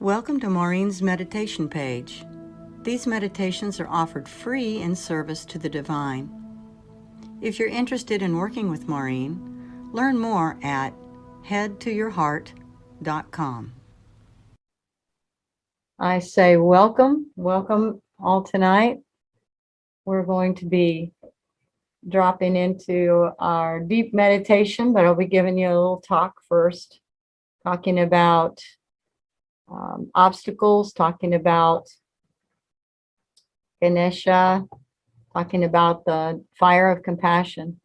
Welcome to Maurine's meditation page. These meditations are offered free in service to the divine. If you're interested in working with Maurine, learn more at headtoyourheart.com. I say welcome all tonight. We're going to be dropping into our deep meditation, but I'll be giving you a little talk first, talking about obstacles, talking about Ganesha, talking about the fire of compassion,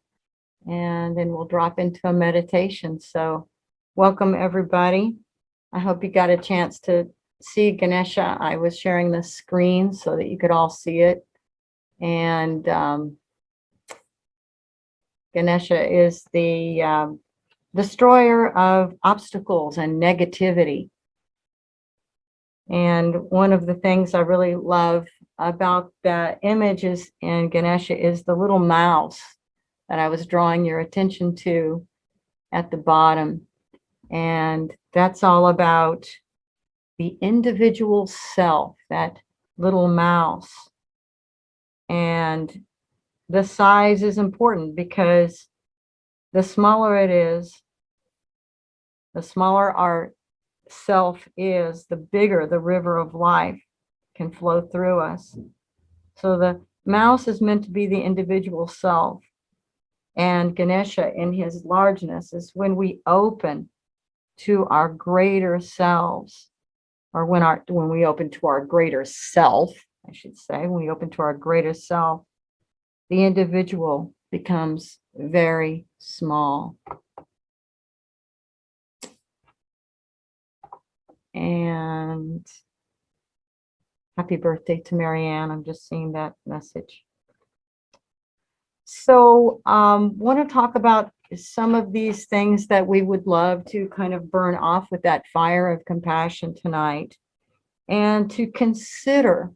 and then we'll drop into a meditation. So welcome everybody. I hope you got a chance to see Ganesha. I was sharing the screen so that you could all see it. And Ganesha is the destroyer of obstacles and negativity. And one of the things I really love about the images in Ganesha is the little mouse that I was drawing your attention to at the bottom. And that's all about the individual self, that little mouse. And the size is important because the smaller it is, the smaller our self is, the bigger the river of life can flow through us. So the mouse is meant to be the individual self. And Ganesha, in his largeness, is when we open to our greater selves, or when we open to our greater self, I should say, when we open to our greater self, the individual becomes very small. And happy birthday to Marianne. I'm just seeing that message. So want to talk about some of these things that we would love to kind of burn off with that fire of compassion tonight, and to consider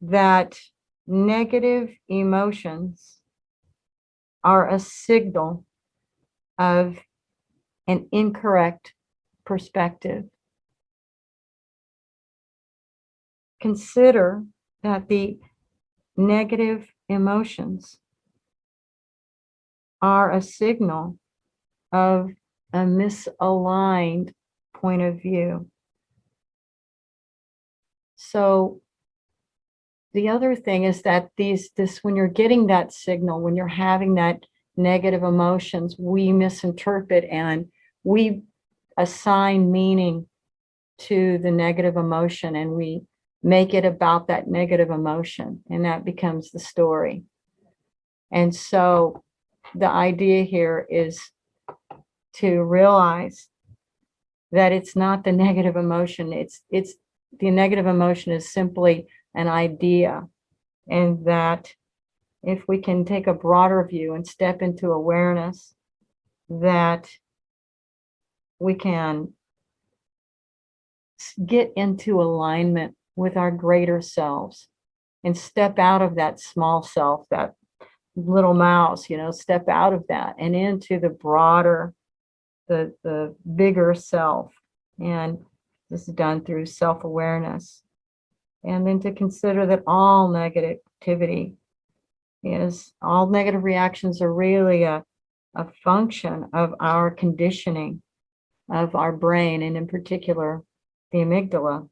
that negative emotions are a signal of an incorrect perspective. Consider that the negative emotions are a signal of a misaligned point of view. So the other thing is that when you're getting that signal, when you're having that negative emotions, we misinterpret and we assign meaning to the negative emotion, and we make it about that negative emotion, and that becomes the story. And so the idea here is to realize that it's not the negative emotion. It's the negative emotion is simply an idea, and that if we can take a broader view and step into awareness, that we can get into alignment with our greater selves and step out of that small self, that little mouse, step out of that and into the broader, the bigger self. And this is done through self-awareness. And then to consider that all negative reactions are really a function of our conditioning of our brain, and in particular, the amygdala.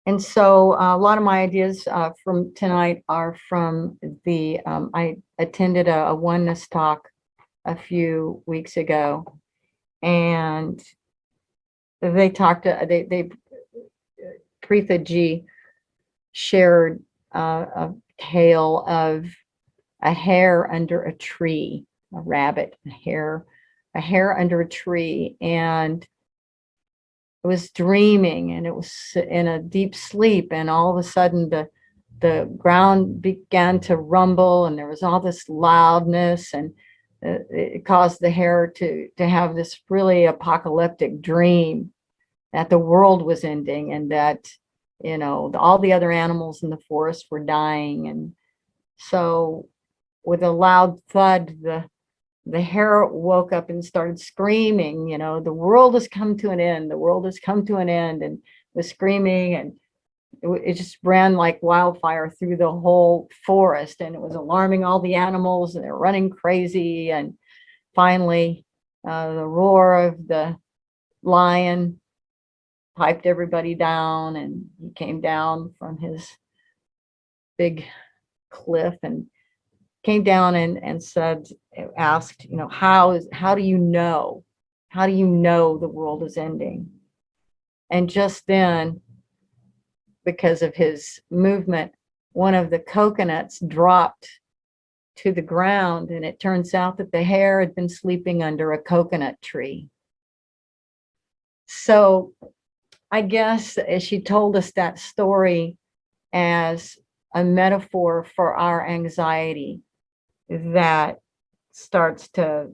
And so a lot of my ideas from tonight are from I attended a oneness talk a few weeks ago, and Preetha Ji shared a tale of a hare under a tree, a rabbit, a hare under a tree, and it was dreaming, and it was in a deep sleep, and all of a sudden the ground began to rumble, and there was all this loudness, and it caused the hare to have this really apocalyptic dream that the world was ending, and that all the other animals in the forest were dying. And so with a loud thud, the hare woke up and started screaming, you know, the world has come to an end, the world has come to an end, and was screaming, and it just ran like wildfire through the whole forest, and it was alarming all the animals, and they're running crazy. And finally, the roar of the lion piped everybody down, and he came down from his big cliff and came down and said, asked, you know, how do you know? How do you know the world is ending? And just then, because of his movement, one of the coconuts dropped to the ground, and it turns out that the hare had been sleeping under a coconut tree. So I guess she told us that story as a metaphor for our anxiety that starts to,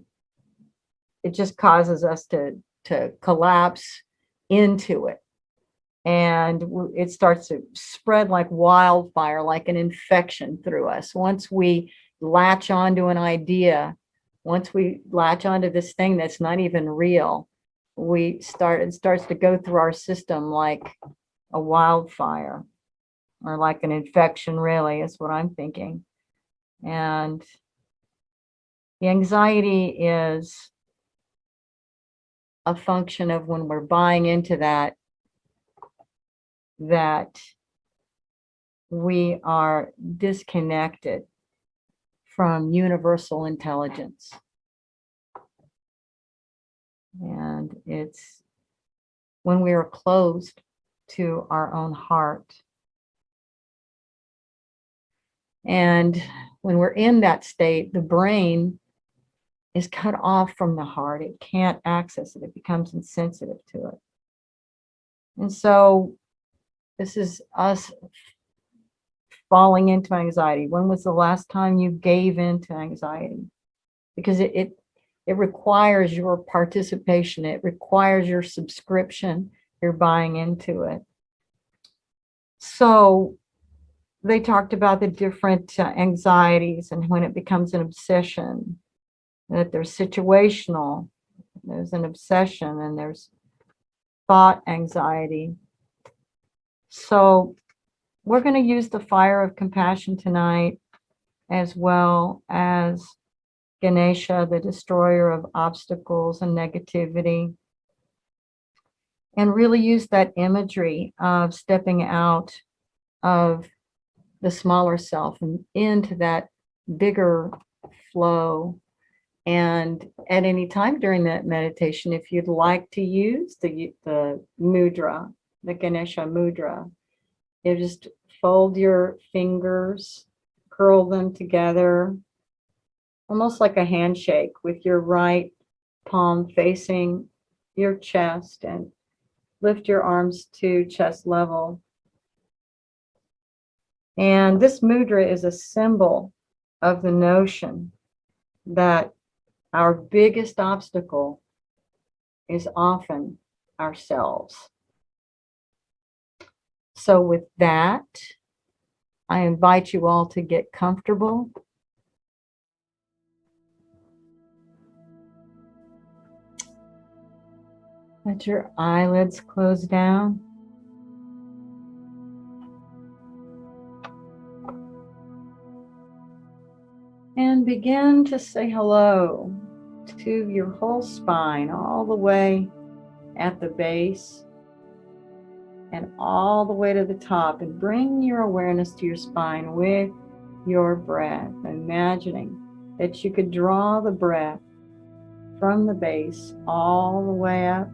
it just causes us to collapse into it. And it starts to spread like wildfire, like an infection through us. Once we latch onto an idea, once we latch onto this thing that's not even real, it starts to go through our system like a wildfire, or like an infection, really, is what I'm thinking. And the anxiety is a function of when we're buying into that we are disconnected from universal intelligence. And it's when we are closed to our own heart. And when we're in that state, the brain is cut off from the heart. It can't access it. It becomes insensitive to it. And so this is us falling into anxiety. When was the last time you gave into anxiety? Because it requires your participation. It requires your subscription. You're buying into it. So they talked about the different anxieties and when it becomes an obsession, that there's situational, there's an obsession, and there's thought anxiety. So we're going to use the fire of compassion tonight, as well as Ganesha, the destroyer of obstacles and negativity, and really use that imagery of stepping out of the smaller self and into that bigger flow. And at any time during that meditation, if you'd like to use the mudra, the Ganesha mudra, you just fold your fingers, curl them together, almost like a handshake, with your right palm facing your chest, and lift your arms to chest level. And this mudra is a symbol of the notion that our biggest obstacle is often ourselves. So with that, I invite you all to get comfortable. Let your eyelids close down. And begin to say hello to your whole spine, all the way at the base and all the way to the top. And bring your awareness to your spine with your breath, imagining that you could draw the breath from the base all the way up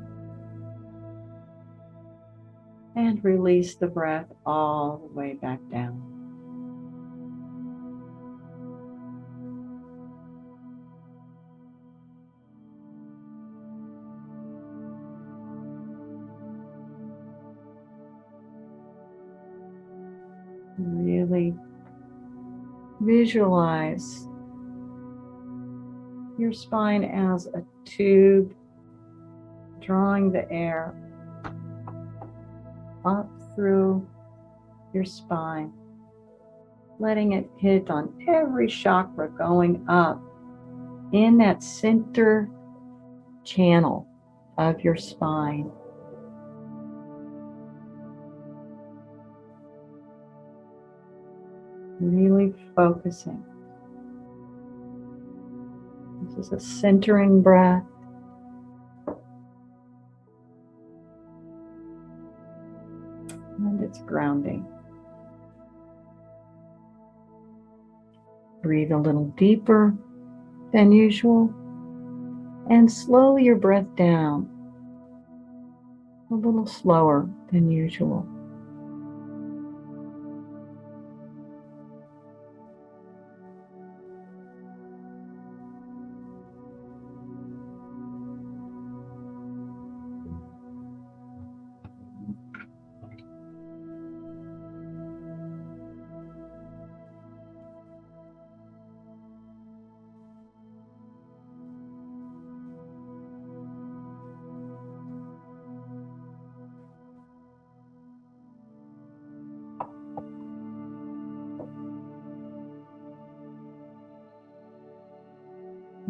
and release the breath all the way back down. Really visualize your spine as a tube, drawing the air up through your spine, letting it hit on every chakra, going up in that center channel of your spine. Really focusing. This is a centering breath. And it's grounding. Breathe a little deeper than usual and slow your breath down a little slower than usual.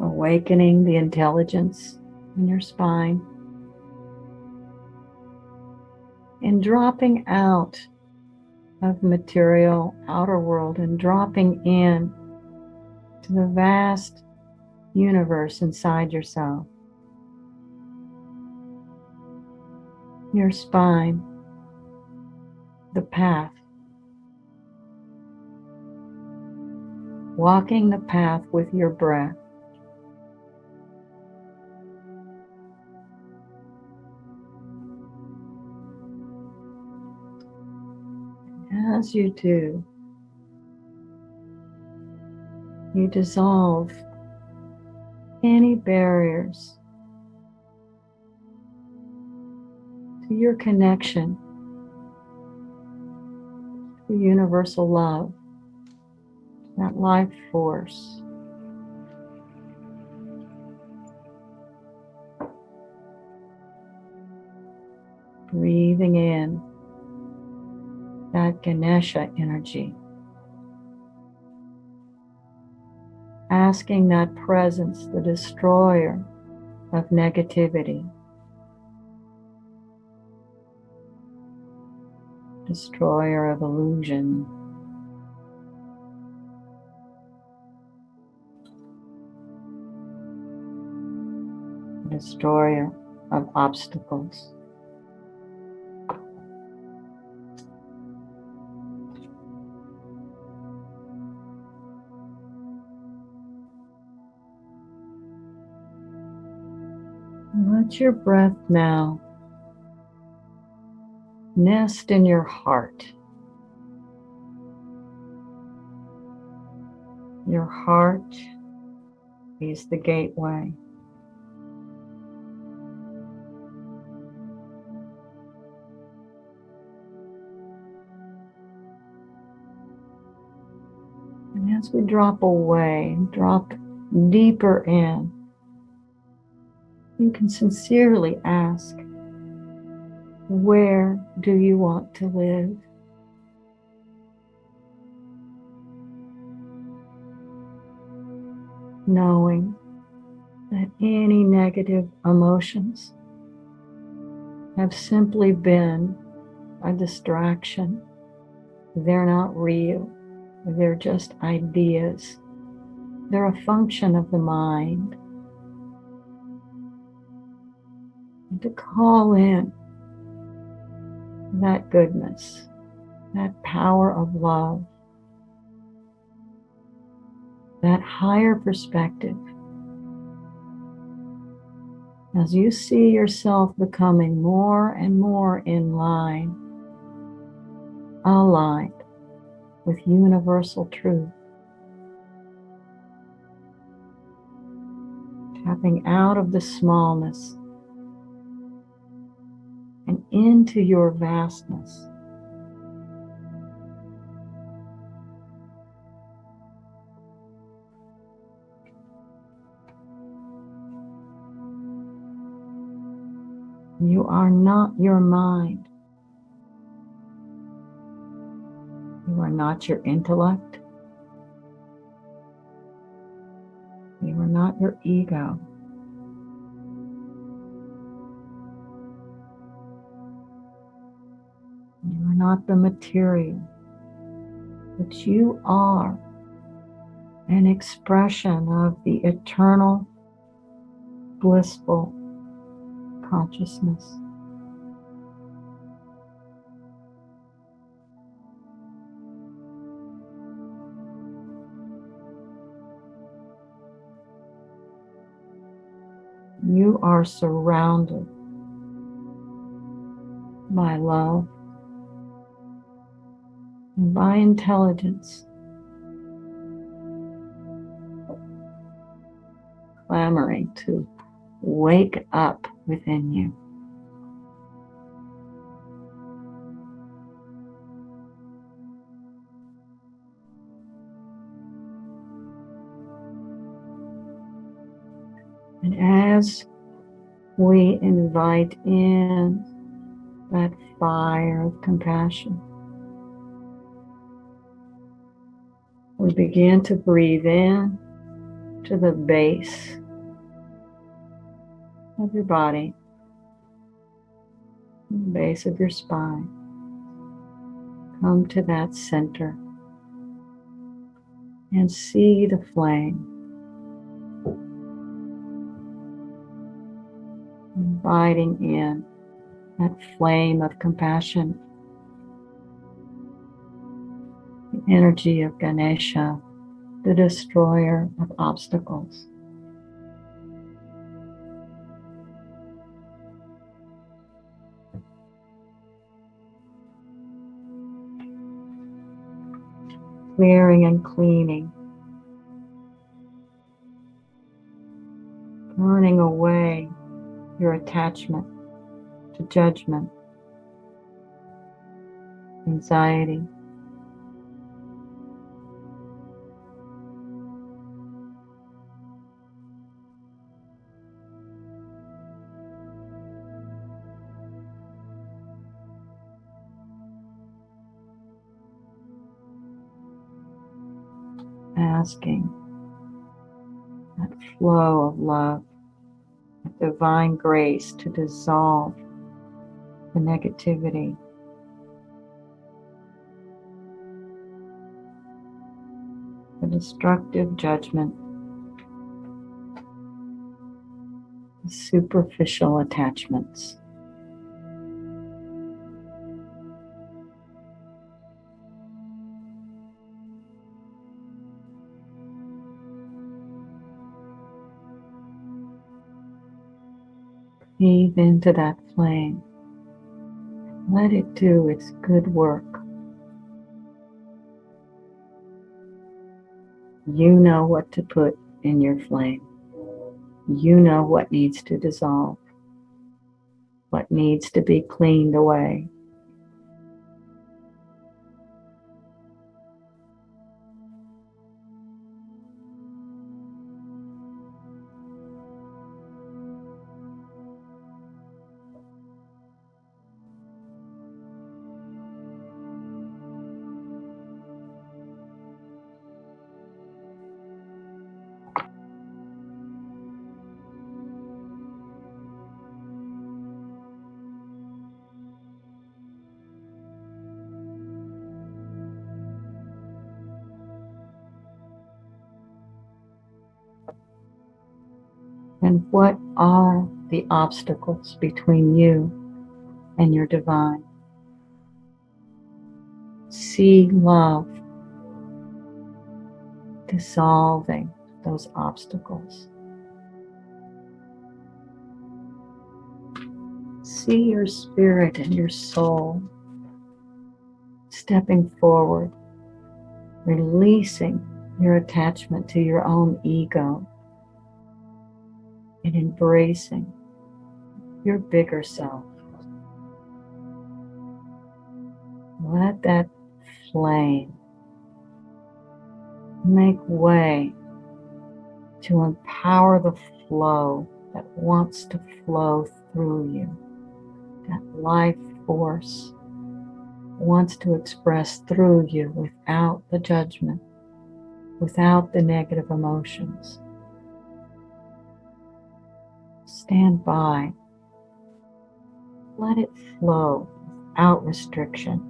Awakening the intelligence in your spine and dropping out of the material outer world and dropping in to the vast universe inside yourself. Your spine, the path, walking the path with your breath. As you do, you dissolve any barriers to your connection to universal love, that life force. Breathing in that Ganesha energy. Asking that presence, the destroyer of negativity, destroyer of illusion, destroyer of obstacles. Let your breath now nest in your heart. Your heart is the gateway. And as we drop away, drop deeper in, you can sincerely ask, where do you want to live? Knowing that any negative emotions have simply been a distraction. They're not real. They're just ideas. They're a function of the mind. And to call in that goodness, that power of love, that higher perspective. As you see yourself becoming more and more in line, aligned with universal truth, tapping out of the smallness and into your vastness. You are not your mind. You are not your intellect. You are are not your ego. You are not the material, but you are an expression of the eternal, blissful consciousness. You are surrounded by love and by intelligence, clamoring to wake up within you. And as we invite in that fire of compassion, we begin to breathe in to the base of your body, the base of your spine. Come to that center and see the flame, inviting in that flame of compassion, the energy of Ganesha, the destroyer of obstacles. Clearing and cleaning, burning away your attachment to judgment, anxiety, asking that flow of love, that divine grace to dissolve the negativity, the destructive judgment, the superficial attachments. Breathe into that flame. Let it do its good work. You know what to put in your flame. You know what needs to dissolve, what needs to be cleaned away. And what are the obstacles between you and your divine? See love dissolving those obstacles. See your spirit and your soul stepping forward, releasing your attachment to your own ego and embracing your bigger self. Let that flame make way to empower the flow that wants to flow through you. That life force wants to express through you without the judgment, without the negative emotions. Stand by. Let it flow without restriction.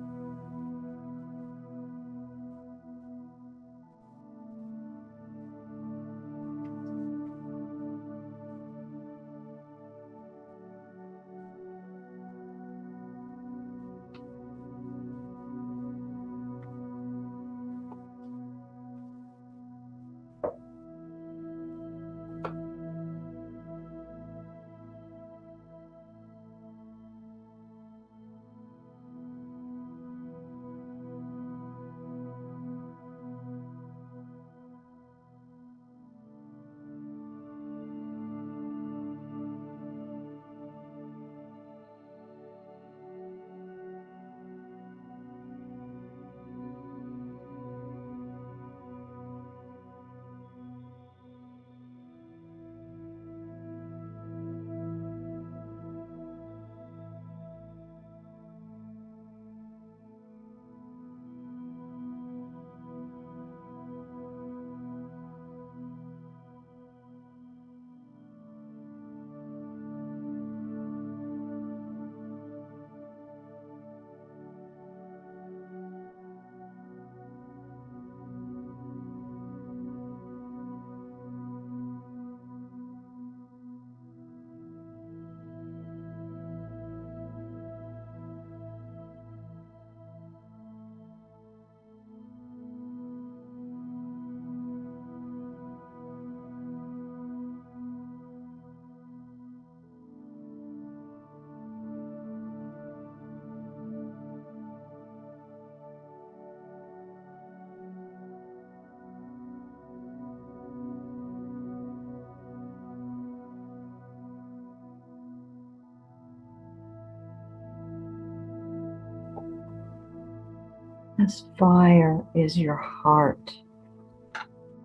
This fire is your heart.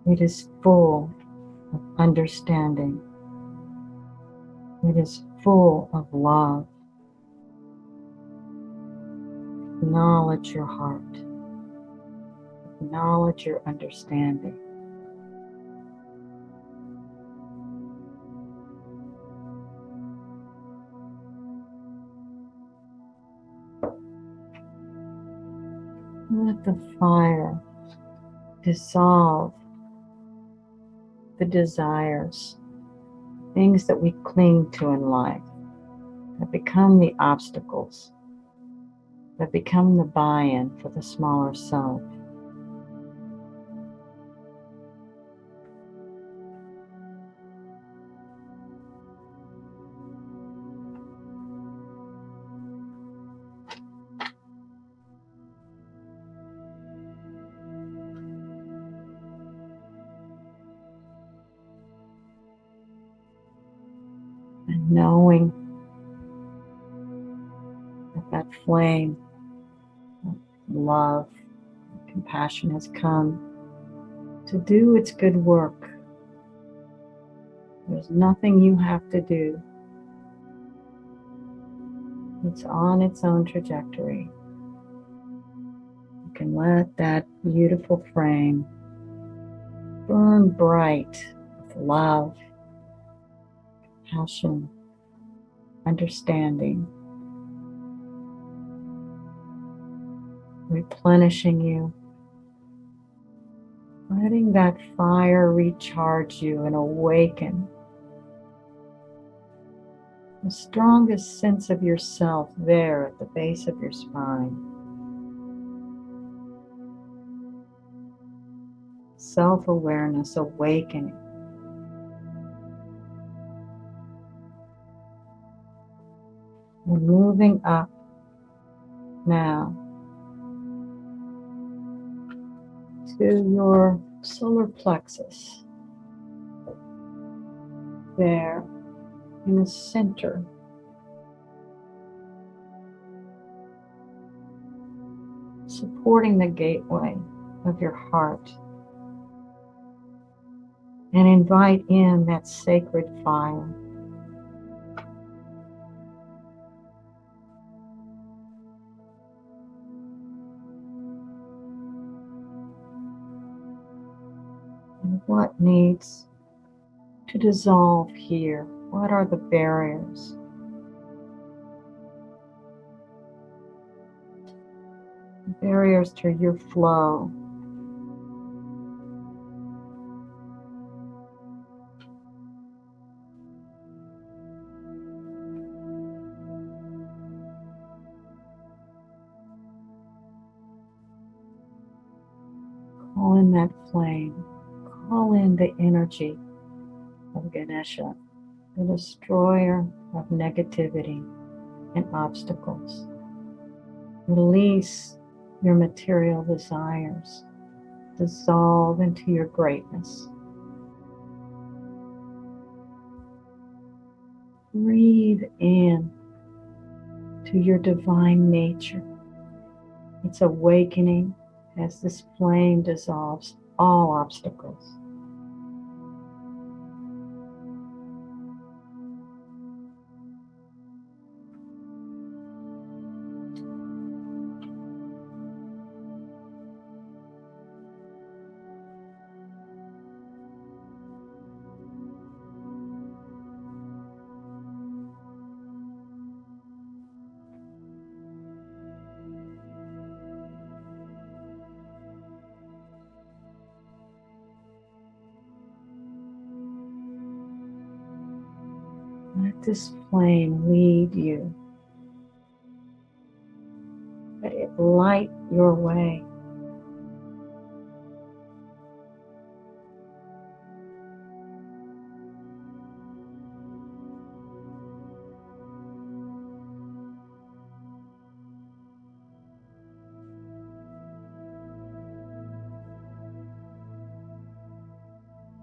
It is full of understanding. It is full of love. Acknowledge your heart. Acknowledge your understanding. Let the fire dissolve the desires, things that we cling to in life, that become the obstacles, that become the buy-in for the smaller self. And knowing that that flame of love, compassion has come to do its good work. There's nothing you have to do. It's on its own trajectory. You can let that beautiful flame burn bright with love, passion, understanding, replenishing you, letting that fire recharge you and awaken the strongest sense of yourself there at the base of your spine. Self-awareness awakening. And moving up now to your solar plexus. There in the center. Supporting the gateway of your heart. And invite in that sacred fire. And what needs to dissolve here What are the barriers? Barriers to your flow. Call in that flame. Call in the energy of Ganesha, the destroyer of negativity and obstacles. Release your material desires. Dissolve into your greatness. Breathe in to your divine nature. It's awakening as this flame dissolves all obstacles. Let this flame lead you. Let it light your way.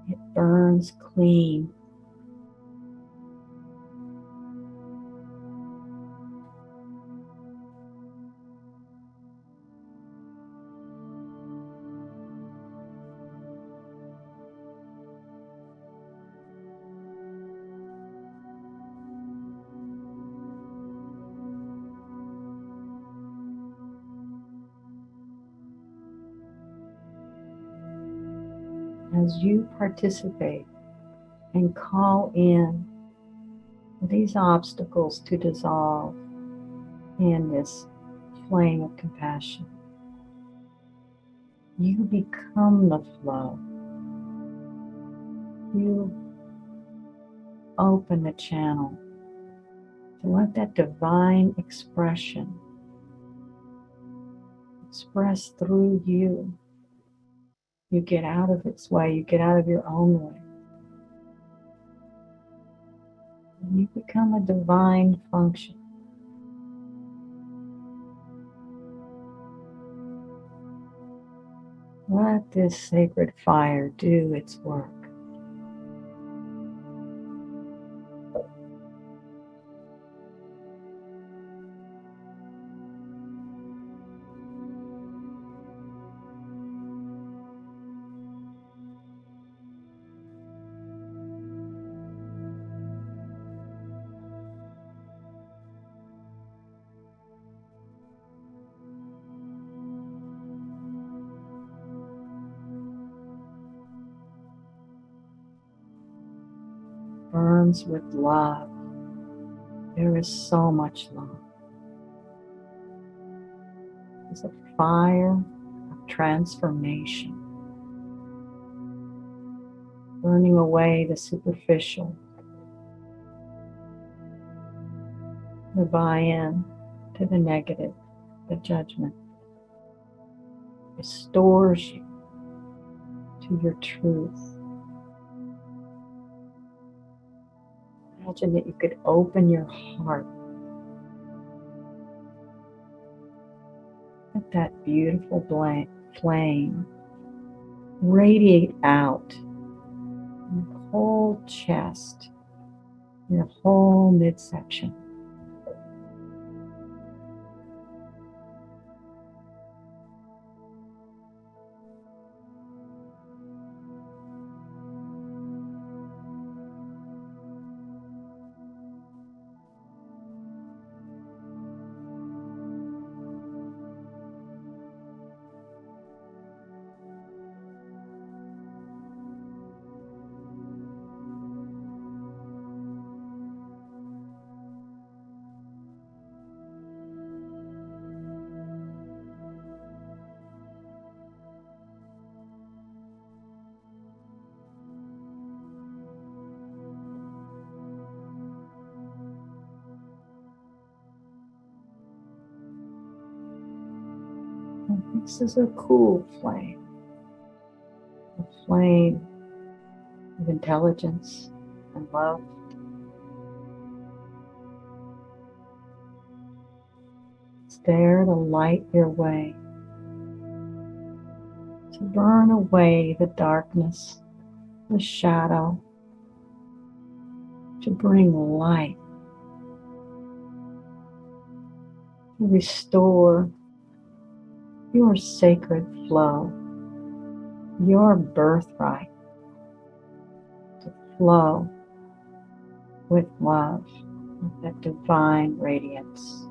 It burns clean. As you participate and call in these obstacles to dissolve in this flame of compassion, you become the flow. You open the channel to let that divine expression express through you. You get out of its way, you get out of your own way. And you become a divine function. Let this sacred fire do its work. Burns with love. There is so much love. It's a fire of transformation, burning away the superficial, the buy-in to the negative, the judgment. Restores you to your truth. Imagine that you could open your heart. Let that beautiful flame radiate out your whole chest, your whole midsection. This is a cool flame, a flame of intelligence and love. It's there to light your way, to burn away the darkness, the shadow, to bring light, to restore your sacred flow, your birthright, to flow with love, with that divine radiance.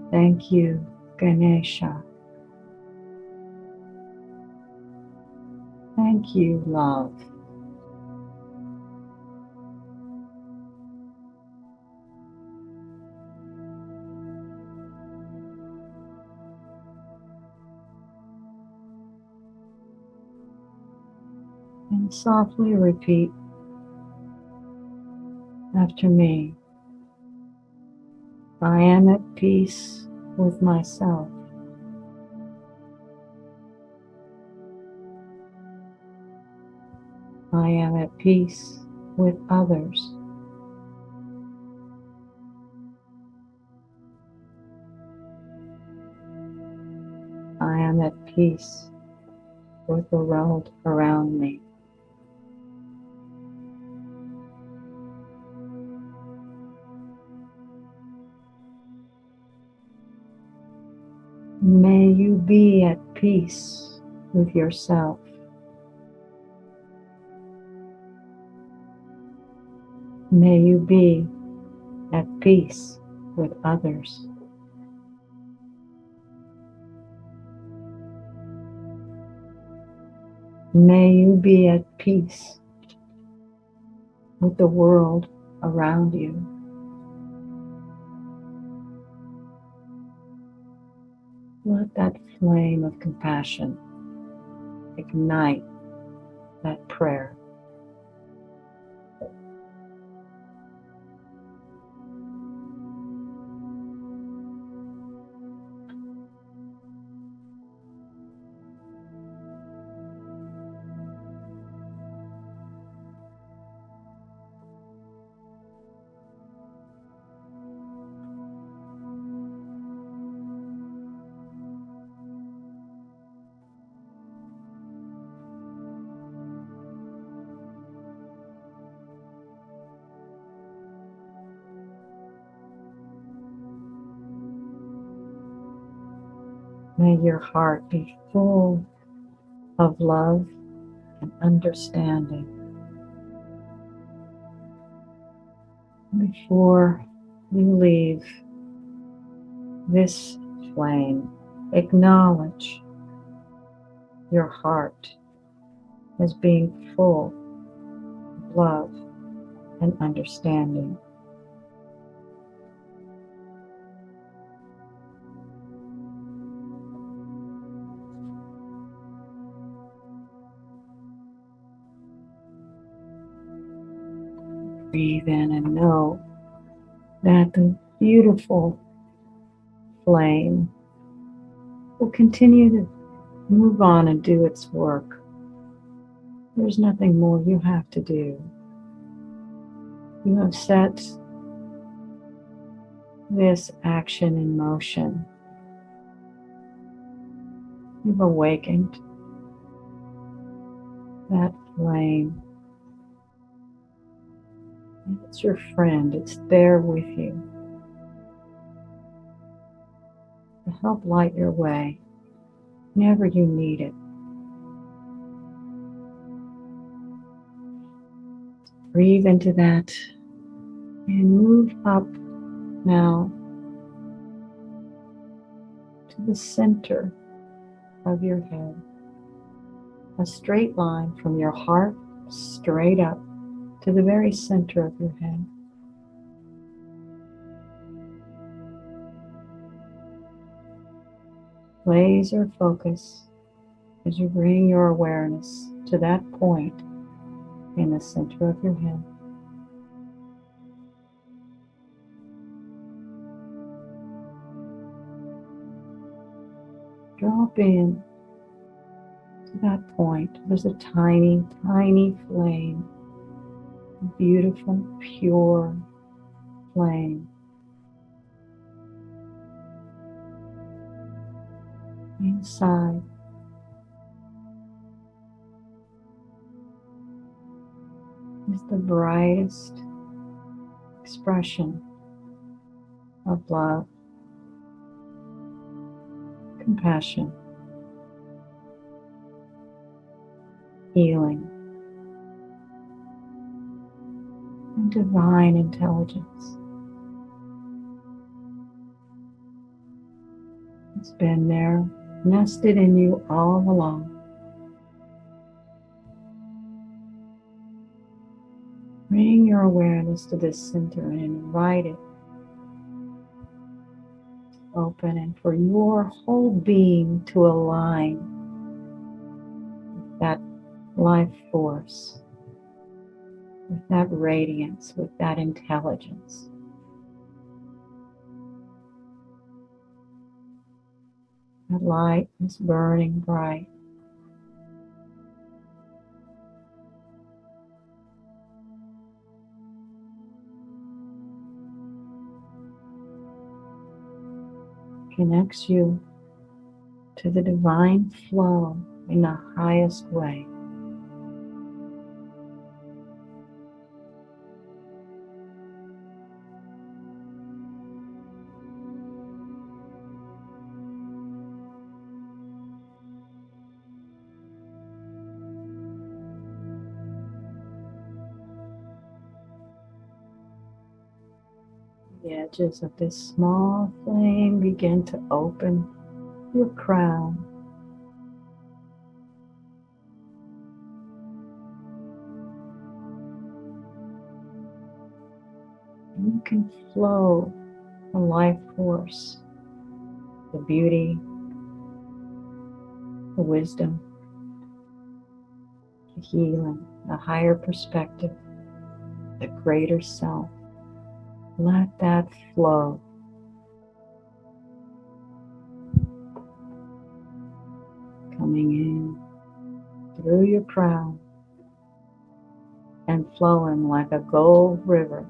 Thank you, Ganesha. Thank you, love. And softly repeat after me. I am at peace with myself. I am at peace with others. I am at peace with the world around me. May you be at peace with yourself. May you be at peace with others. May you be at peace with the world around you. Let that flame of compassion ignite that prayer. May your heart be full of love and understanding. Before you leave this flame, acknowledge your heart as being full of love and understanding. Breathe in and know that the beautiful flame will continue to move on and do its work. There's nothing more you have to do. You have set this action in motion. You've awakened that flame It's your friend. It's there with you to help light your way whenever you need it. Breathe into that and move up now to the center of your head. A straight line from your heart straight up to the very center of your head. Laser focus as you bring your awareness to that point in the center of your head. Drop in to that point. There's a tiny, tiny flame, a beautiful, pure flame. Inside is the brightest expression of love, compassion, healing, and divine intelligence. It's been there, nested in you all along. Bring your awareness to this center and invite it to open and for your whole being to align with that life force, with that radiance, with that intelligence. That light is burning bright. Connects you to the divine flow in the highest way. The edges of this small flame begin to open your crown. And you can flow the life force, the beauty, the wisdom, the healing, the higher perspective, the greater self. Let that flow. Coming in through your crown and flowing like a gold river.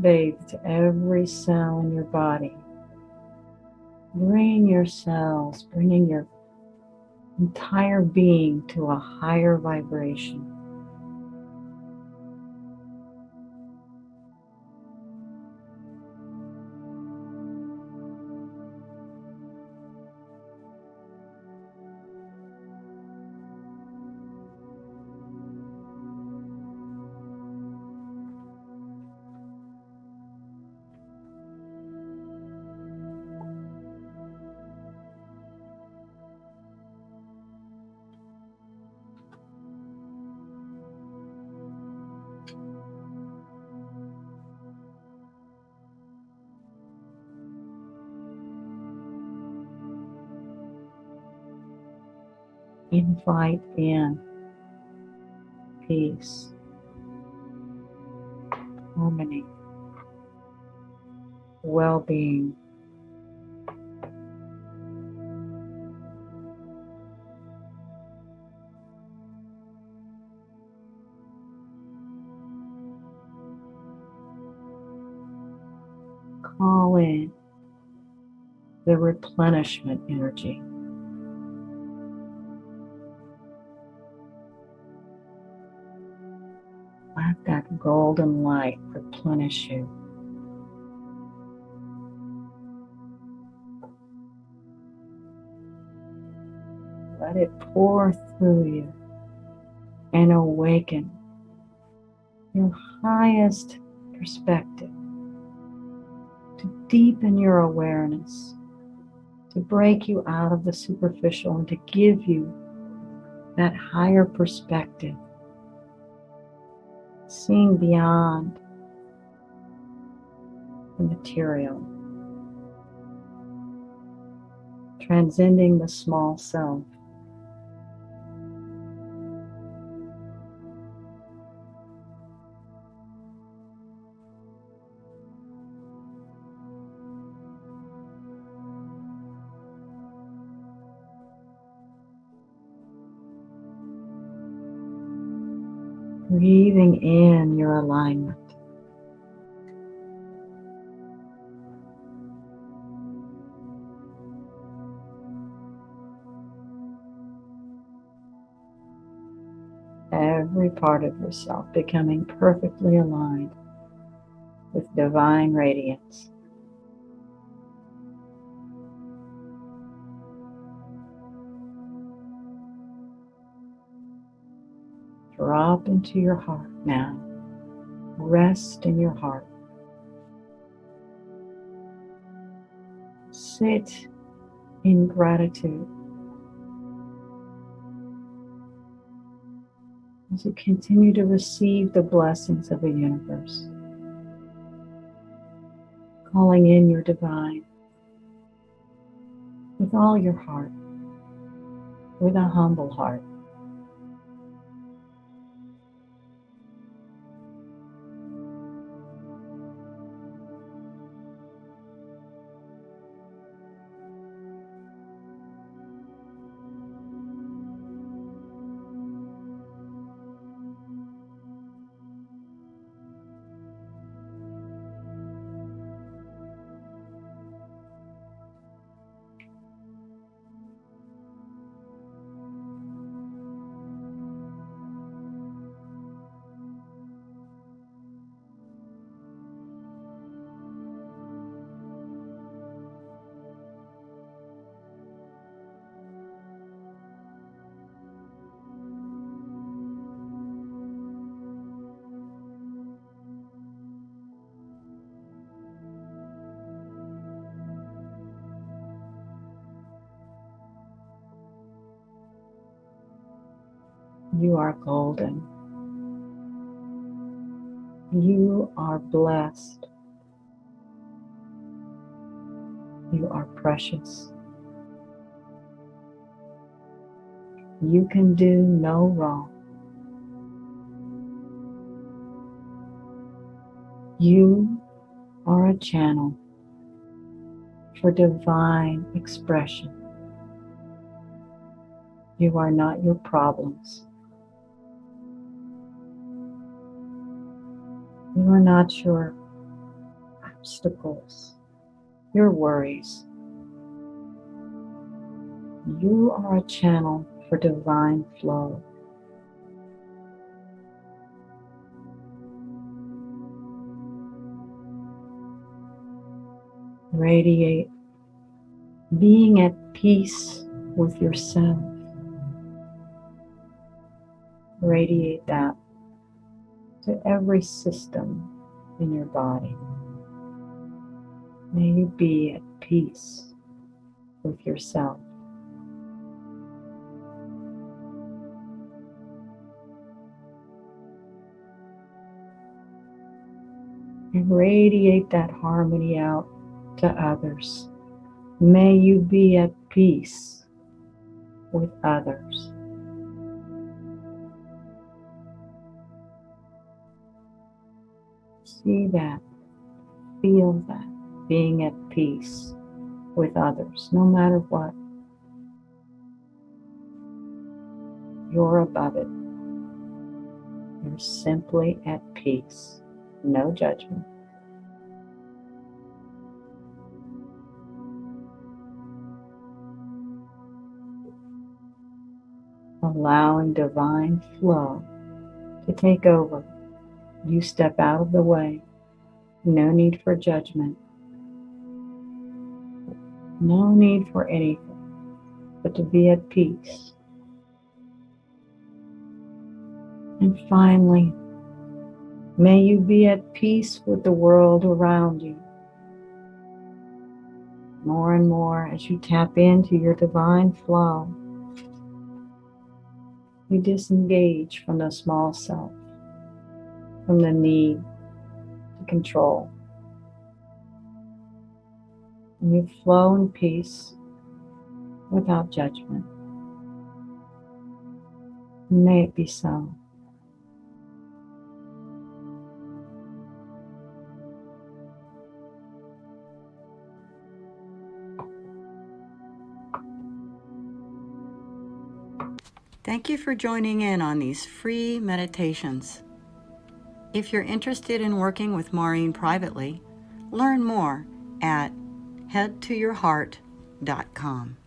Bathe every cell in your body. Bring your cells, bringing your entire being to a higher vibration. Invite in peace, harmony, well-being. call in the replenishment energy. Let that golden light replenish you. Let it pour through you and awaken your highest perspective, to deepen your awareness, to break you out of the superficial and to give you that higher perspective, seeing beyond the material, transcending the small self. Breathing in your alignment. Every part of yourself becoming perfectly aligned with divine radiance. Drop into your heart now. Rest in your heart. Sit in gratitude as you continue to receive the blessings of the universe. Calling in your divine with all your heart, with a humble heart. You are golden. You are blessed. You are precious. You can do no wrong. You are a channel for divine expression. You are not your problems. You are not your obstacles, your worries. You are a channel for divine flow. Radiate being at peace with yourself. Radiate that to every system in your body. May you be at peace with yourself. And radiate that harmony out to others. May you be at peace with others. See that, feel that, being at peace with others, no matter what. You're above it. You're simply at peace. No judgment. allowing divine flow to take over. You step out of the way. No need for judgment. No need for anything but to be at peace. And finally, may you be at peace with the world around you. More and more as you tap into your divine flow, you disengage from the small self, from the need to control. And you flow in peace without judgment. May it be so. Thank you for joining in on these free meditations. If you're interested in working with Maurine privately, learn more at headtoyourheart.com.